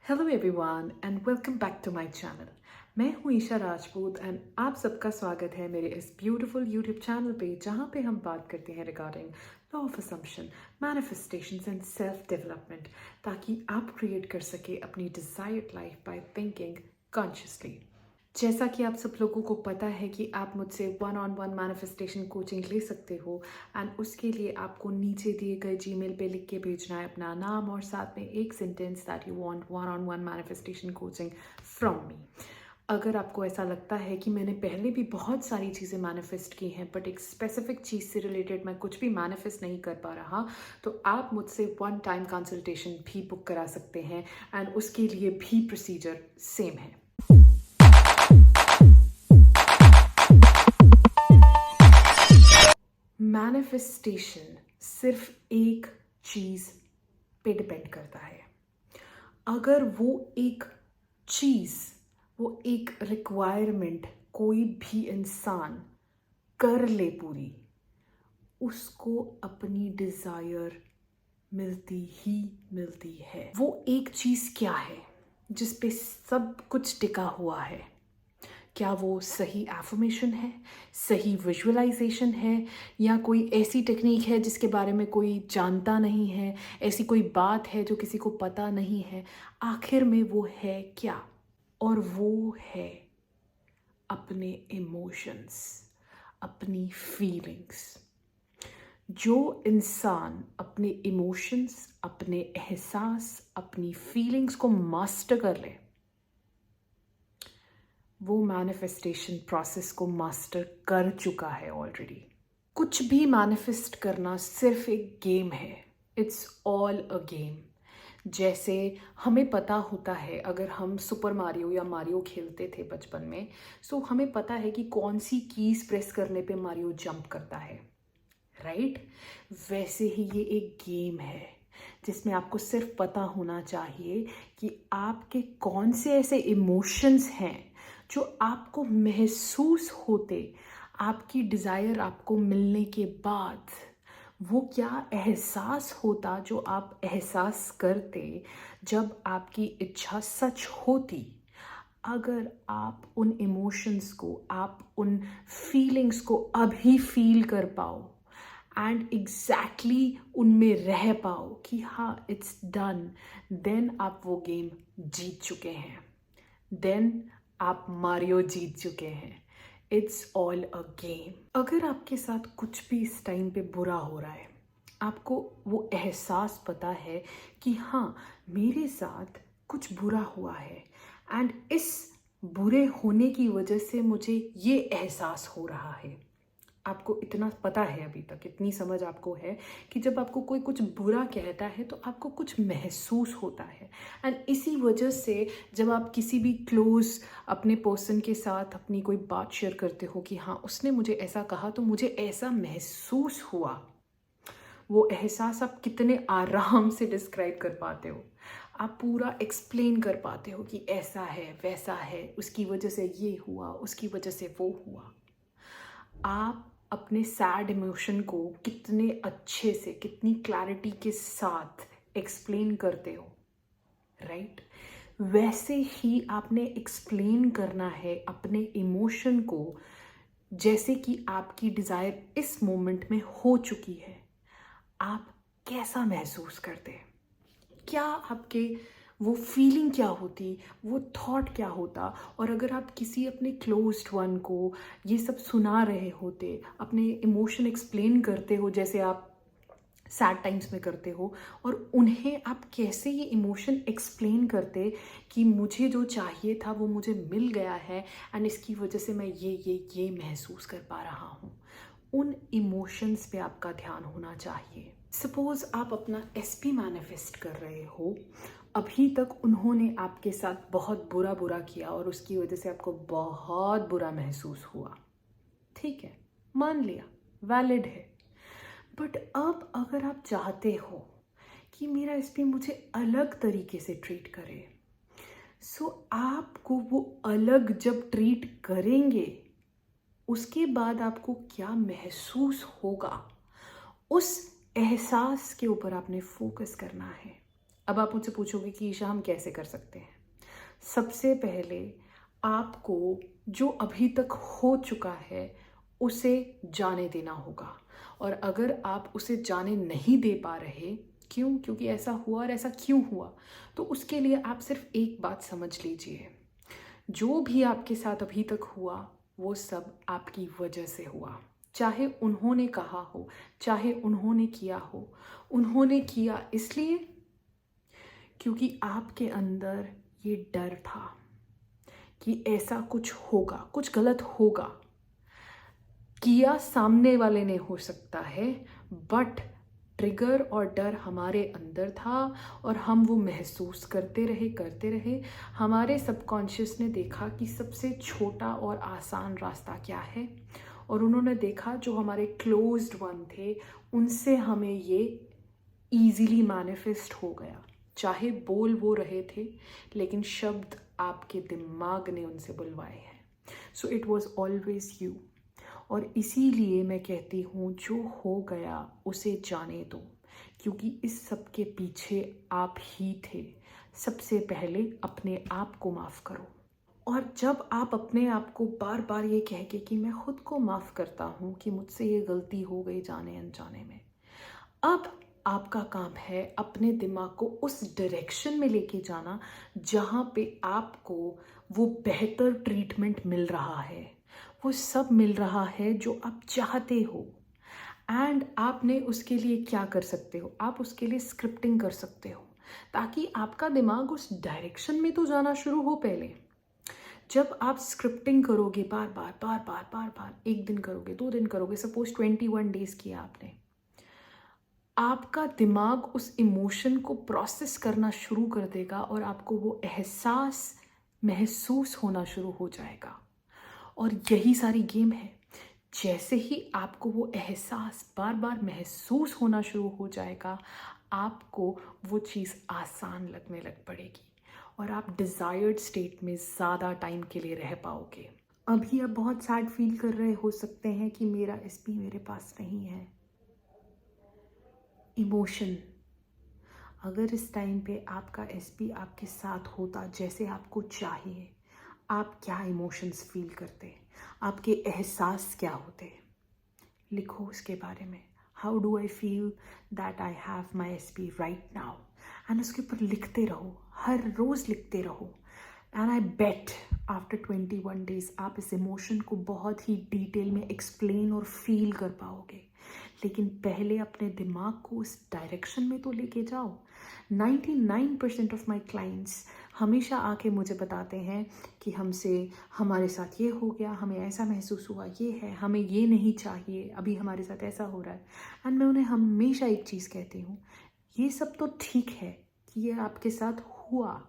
Hello everyone and welcome back to my channel. मैं हूं Isha Rajput and आप सबका स्वागत है मेरे इस ब्यूटीफुल यूट्यूब चैनल पे, जहां पे हम बात करते हैं regarding law of assumption, manifestations and self development, ताकि आप क्रिएट कर सके अपनी desired life by thinking consciously. जैसा कि आप सब लोगों को पता है कि आप मुझसे one on one manifestation coaching ले सकते हो एंड उसके लिए आपको नीचे दिए गए जीमेल पे लिख के भेजना है अपना नाम और साथ में एक sentence that you want one on one manifestation coaching from me. अगर आपको ऐसा लगता है कि मैंने पहले भी बहुत सारी चीज़ें मैनिफेस्ट की हैं बट एक स्पेसिफिक चीज़ से रिलेटेड मैं कुछ भी मैनिफेस्ट नहीं कर पा रहा, तो आप मुझसे वन टाइम कंसल्टेशन भी बुक करा सकते हैं एंड उसके लिए भी प्रोसीजर सेम है। मैनिफेस्टेशन सिर्फ एक चीज़ पे डिपेंड करता है। अगर वो एक चीज़, वो एक रिक्वायरमेंट कोई भी इंसान कर ले पूरी, उसको अपनी डिज़ायर मिलती ही मिलती है। वो एक चीज़ क्या है जिस पे सब कुछ टिका हुआ है? क्या वो सही एफर्मेशन है, सही विजुअलाइजेशन है, या कोई ऐसी टेक्निक है जिसके बारे में कोई जानता नहीं है, ऐसी कोई बात है जो किसी को पता नहीं है? आखिर में वो है क्या? और वो है अपने इमोशंस, अपनी फीलिंग्स। जो इंसान अपने इमोशंस, अपने एहसास, अपनी फीलिंग्स को मास्टर कर ले, वो मैनिफेस्टेशन प्रोसेस को मास्टर कर चुका है ऑलरेडी। कुछ भी मैनिफेस्ट करना सिर्फ एक गेम है। It's all a game. जैसे हमें पता होता है, अगर हम सुपर मारियो या मारियो खेलते थे बचपन में, सो हमें पता है कि कौन सी कीज प्रेस करने पे मारियो जंप करता है, राइट? वैसे ही ये एक गेम है जिसमें आपको सिर्फ पता होना चाहिए कि आपके कौन से ऐसे इमोशंस हैं जो आपको महसूस होते, आपकी डिज़ायर आपको मिलने के बाद वो क्या एहसास होता जो आप एहसास करते जब आपकी इच्छा सच होती। अगर आप उन इमोशंस को, आप उन फीलिंग्स को अभी फील कर पाओ एंड एग्जैक्टली उनमें रह पाओ कि हाँ इट्स डन, देन आप वो गेम जीत चुके हैं। देन आप मारियो जीत चुके हैं। It's all a game. अगर आपके साथ कुछ भी इस टाइम पे बुरा हो रहा है, आपको वो एहसास पता है कि हाँ मेरे साथ कुछ बुरा हुआ है एंड इस बुरे होने की वजह से मुझे ये एहसास हो रहा है। आपको इतना पता है, अभी तक इतनी समझ आपको है कि जब आपको कोई कुछ बुरा कहता है तो आपको कुछ महसूस होता है एंड इसी वजह से जब आप किसी भी क्लोज अपने पर्सन के साथ अपनी कोई बात शेयर करते हो कि हाँ उसने मुझे ऐसा कहा तो मुझे ऐसा महसूस हुआ, वो एहसास आप कितने आराम से डिस्क्राइब कर पाते हो। आप पूरा एक्सप्लेन कर पाते हो कि ऐसा है, वैसा है, उसकी वजह से ये हुआ, उसकी वजह से वो हुआ। आप अपने सैड इमोशन को कितने अच्छे से, कितनी क्लैरिटी के साथ एक्सप्लेन करते हो, राइट? वैसे ही आपने एक्सप्लेन करना है अपने इमोशन को, जैसे कि आपकी डिज़ायर इस मोमेंट में हो चुकी है। आप कैसा महसूस करते हैं? क्या आपके वो फीलिंग क्या होती, वो थॉट क्या होता? और अगर आप किसी अपने क्लोज्ड वन को ये सब सुना रहे होते, अपने इमोशन एक्सप्लेन करते हो जैसे आप सैड टाइम्स में करते हो, और उन्हें आप कैसे ये इमोशन एक्सप्लेन करते कि मुझे जो चाहिए था वो मुझे मिल गया है एंड इसकी वजह से मैं ये महसूस कर पा रहा हूँ। उन इमोशंस पे आपका ध्यान होना चाहिए। सपोज आप अपना एसपी मैनिफेस्ट कर रहे हो, अभी तक उन्होंने आपके साथ बहुत बुरा बुरा किया और उसकी वजह से आपको बहुत बुरा महसूस हुआ, ठीक है, मान लिया, वैलिड है। बट अब अगर आप चाहते हो कि मेरा एसपी मुझे अलग तरीके से ट्रीट करे, सो आपको वो अलग जब ट्रीट करेंगे उसके बाद आपको क्या महसूस होगा, उस एहसास के ऊपर आपने फोकस करना है। अब आप मुझसे पूछोगे कि ईशा हम कैसे कर सकते हैं। सबसे पहले आपको जो अभी तक हो चुका है उसे जाने देना होगा। और अगर आप उसे जाने नहीं दे पा रहे, क्यों, क्योंकि ऐसा हुआ और ऐसा क्यों हुआ, तो उसके लिए आप सिर्फ एक बात समझ लीजिए, जो भी आपके साथ अभी तक हुआ वो सब आपकी वजह से हुआ। चाहे उन्होंने कहा हो, चाहे उन्होंने किया हो, उन्होंने किया इसलिए क्योंकि आपके अंदर ये डर था कि ऐसा कुछ होगा, कुछ गलत होगा। किया सामने वाले ने हो सकता है, बट ट्रिगर और डर हमारे अंदर था और हम वो महसूस करते रहे। हमारे सबकॉन्शियस ने देखा कि सबसे छोटा और आसान रास्ता क्या है, और उन्होंने देखा जो हमारे क्लोज्ड वन थे उनसे हमें ये ईजीली मैनिफेस्ट हो गया। चाहे बोल वो रहे थे, लेकिन शब्द आपके दिमाग ने उनसे बुलवाए हैं। So it was always you. और इसीलिए मैं कहती हूँ जो हो गया उसे जाने दो, क्योंकि इस सब के पीछे आप ही थे। सबसे पहले अपने आप को माफ़ करो। और जब आप अपने आप को बार बार ये कह के कि मैं खुद को माफ़ करता हूँ कि मुझसे ये गलती हो गई जाने अनजाने में, अब आपका काम है अपने दिमाग को उस डायरेक्शन में लेके जाना जहाँ पे आपको वो बेहतर ट्रीटमेंट मिल रहा है, वो सब मिल रहा है जो आप चाहते हो। एंड आपने उसके लिए क्या कर सकते हो, आप उसके लिए स्क्रिप्टिंग कर सकते हो, ताकि आपका दिमाग उस डायरेक्शन में तो जाना शुरू हो पहले। जब आप स्क्रिप्टिंग करोगे बार बार बार बार बार बार, एक दिन करोगे, 2 दिन करोगे, सपोज 21 डेज किया आपने, आपका दिमाग उस इमोशन को प्रोसेस करना शुरू कर देगा और आपको वो एहसास महसूस होना शुरू हो जाएगा। और यही सारी गेम है। जैसे ही आपको वो एहसास बार बार महसूस होना शुरू हो जाएगा, आपको वो चीज़ आसान लगने लग पड़ेगी और आप डिज़ायर्ड स्टेट में ज़्यादा टाइम के लिए रह पाओगे। अभी आप बहुत सैड फील कर रहे हो सकते हैं कि मेरा एसपी मेरे पास नहीं है। इमोशन, अगर इस टाइम पे आपका एसपी आपके साथ होता जैसे आपको चाहिए, आप क्या इमोशंस फील करते, आपके एहसास क्या होते? लिखो उसके बारे में। How do I feel that I have my SP right now, and उसके ऊपर लिखते रहो, हर रोज़ लिखते रहो। And I bet after 21 days आप इस इमोशन को बहुत ही डिटेल में एक्सप्लेन और फील कर पाओगे। लेकिन पहले अपने दिमाग को उस डायरेक्शन में तो लेके जाओ। 99% ऑफ माई क्लाइंट्स हमेशा आके मुझे बताते हैं कि हमारे साथ ये हो गया, हमें ऐसा महसूस हुआ, ये है, हमें ये नहीं चाहिए, अभी हमारे साथ ऐसा हो रहा है। एंड मैं उन्हें हमेशा एक चीज़ कहती हूँ, ये सब तो ठीक है कि ये आपके साथ हुआ,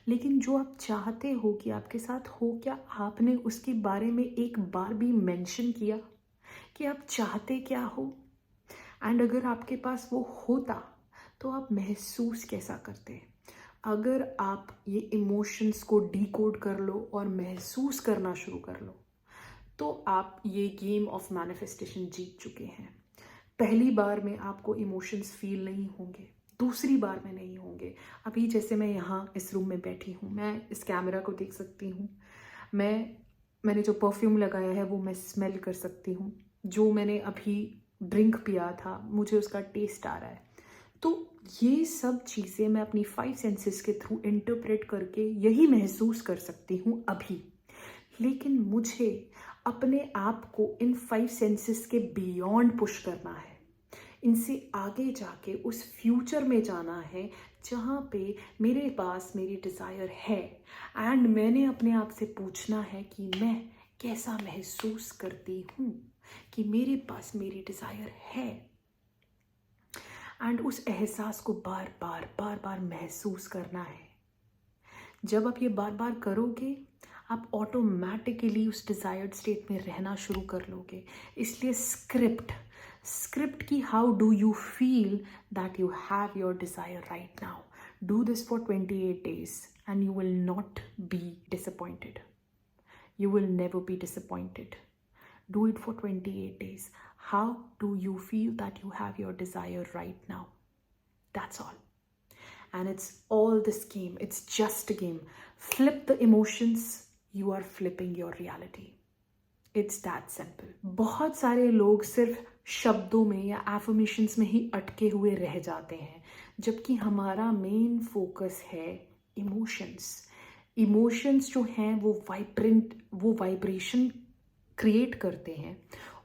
लेकिन जो आप चाहते हो कि आपके साथ हो, क्या आपने उसके बारे में एक बार भी मेंशन किया कि आप चाहते क्या हो? एंड अगर आपके पास वो होता तो आप महसूस कैसा करते? अगर आप ये इमोशंस को डिकोड कर लो और महसूस करना शुरू कर लो, तो आप ये गेम ऑफ मैनिफेस्टेशन जीत चुके हैं। पहली बार में आपको इमोशंस फील नहीं होंगे, दूसरी बार में नहीं होंगे। अभी जैसे मैं यहाँ इस रूम में बैठी हूँ, मैं इस कैमरा को देख सकती हूँ, मैंने जो परफ्यूम लगाया है वो मैं स्मेल कर सकती हूँ, जो मैंने अभी ड्रिंक पिया था मुझे उसका टेस्ट आ रहा है। तो ये सब चीज़ें मैं अपनी 5 सेंसेस के थ्रू इंटरप्रेट करके यही महसूस कर सकती हूँ अभी। लेकिन मुझे अपने आप को इन 5 सेंसेस के बियॉन्ड पुश करना है, इनसे आगे जाके उस फ्यूचर में जाना है जहाँ पे मेरे पास मेरी डिज़ायर है। एंड मैंने अपने आप से पूछना है कि मैं कैसा महसूस करती हूँ कि मेरे पास मेरी डिज़ायर है। एंड उस एहसास को बार बार महसूस करना है। जब आप ये बार बार करोगे, आप ऑटोमेटिकली उस डिज़ायर्ड स्टेट में रहना शुरू कर लोगे। इसलिए स्क्रिप्ट की how do you feel that you have your desire right now. Do this for 28 days and you will not be disappointed. You will never be disappointed. Do it for 28 days. How do you feel that you have your desire right now? That's all. and it's all this game. It's just a game. Flip the emotions, you are flipping your reality. It's that simple. बहुत सारे लोग सिर्फ शब्दों में या affirmations में ही अटके हुए रह जाते हैं, जबकि हमारा मेन फोकस है इमोशंस. इमोशंस जो हैं वो वाइब्रेशन क्रिएट करते हैं,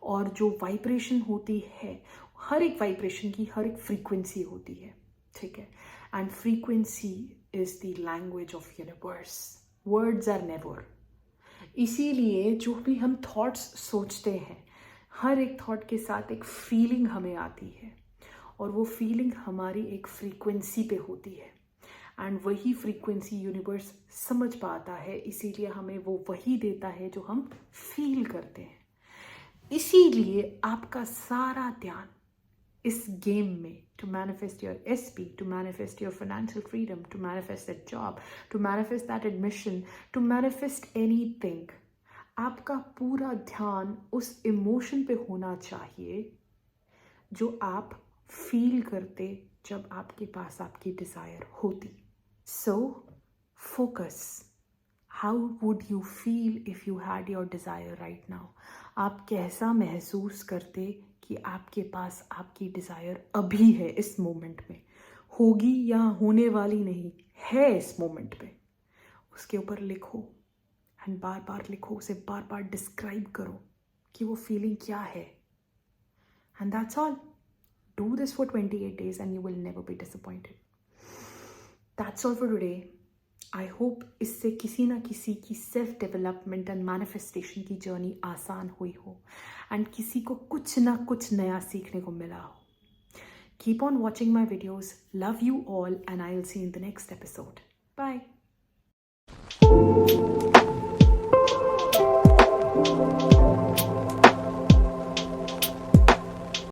और जो वाइब्रेशन होती है, हर एक वाइब्रेशन की हर एक फ्रीक्वेंसी होती है, ठीक है. And frequency is the language of universe. Words are never. इसीलिए जो भी हम थॉट्स सोचते हैं, हर एक थॉट के साथ एक फीलिंग हमें आती है, और वो फीलिंग हमारी एक फ्रीक्वेंसी पे होती है, एंड वही फ्रीक्वेंसी यूनिवर्स समझ पाता है, इसीलिए हमें वो वही देता है जो हम फील करते हैं. इसीलिए आपका सारा ध्यान इस गेम में, to manifest your SP, to manifest your financial freedom, to manifest that job, to manifest that admission, to manifest anything, आपका पूरा ध्यान उस इमोशन पे होना चाहिए जो आप फील करते जब आपके पास आपकी डिज़ायर होती. So focus. How would you feel if you had your desire right now? आप कैसा महसूस करते कि आपके पास आपकी डिज़ायर अभी है, इस मोमेंट में? होगी या होने वाली नहीं, है इस मोमेंट पे. उसके ऊपर लिखो, एंड बार बार लिखो, उसे बार बार डिस्क्राइब करो कि वो फीलिंग क्या है. And that's all. Do this for 28 days and you will never be disappointed. That's all for today. I hope इससे किसी ना किसी की सेल्फ डेवलपमेंट एंड मैनिफेस्टेशन की जर्नी आसान हुई हो, एंड किसी को कुछ ना कुछ नया सीखने को मिला हो. Keep on watching my videos. Love you all, and I will see in the next episode. Bye.